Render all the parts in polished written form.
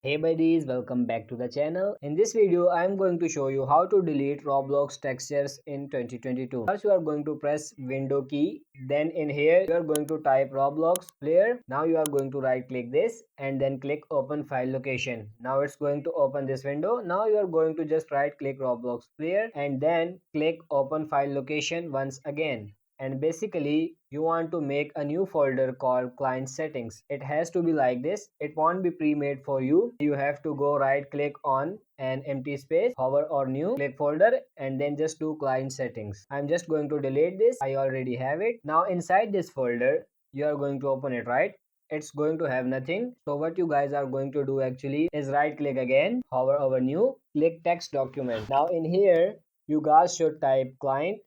Hey buddies, welcome back to the channel. In this video, I am going to show you how to delete Roblox textures in 2022. First, you are going to press Window key. Then in here, you are going to type Roblox player. Now you are going to right click this and then click Open File Location. Now it's going to open this window. Now you are going to just right click Roblox player and then click Open File Location once again, and basically you want to make a new folder called client settings. It has to be like this. It won't be pre-made for you. You have to go right click on an empty space, hover or new, click folder, and then just do client settings. I'm just going to delete this. I already have it. Now inside this folder, you are going to open it, right? It's going to have nothing. So what you guys are going to do actually is right click again, hover over new, click text document. Now in here, you guys should type client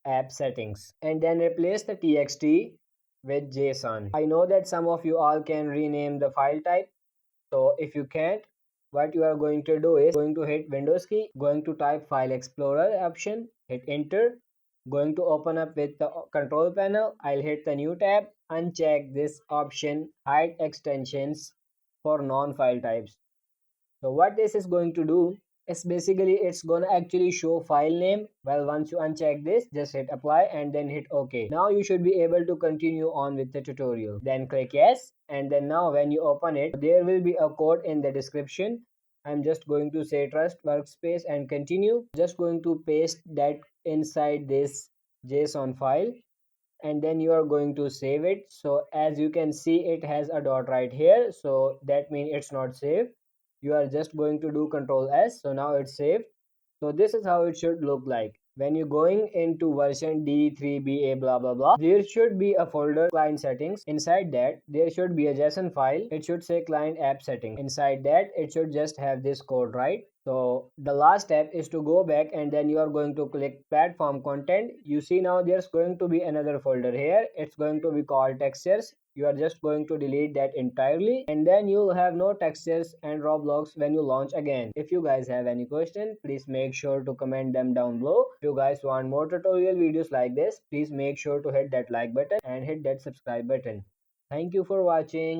app settings and then replace the txt with JSON. I know that some of you all can rename the file type. So if you can't, what you are going to do is going to hit Windows key, going to type File Explorer option, hit enter, going to open up with the control panel. I'll hit the new tab, uncheck this option, hide extensions for non-file types. So what this is going to do is basically it's gonna actually show file name. Well, once you uncheck this, just hit apply and then hit OK. Now you should be able to continue on with the tutorial. Then click yes, and then now when you open it, there will be a code in the description. I'm just going to say trust workspace and continue. Just going to paste that inside this JSON file, and then you are going to save it. So as you can see, it has a dot right here, so that means it's not saved. You are just going to do Control S. So now it's saved. So this is how it should look like. When you're going into version D3BA blah blah blah, there should be a folder client settings. Inside that, there should be a JSON file. It should say client app settings. Inside that, it should just have this code, right? So the last step is to go back and then you are going to click platform content. You see now there's going to be another folder here. It's going to be called textures. You are just going to delete that entirely, and then you'll have no textures and Roblox when you launch again. If you guys have any question, please make sure to comment them down below. If you guys want more tutorial videos like this, please make sure to hit that like button and hit that subscribe button. Thank you for watching.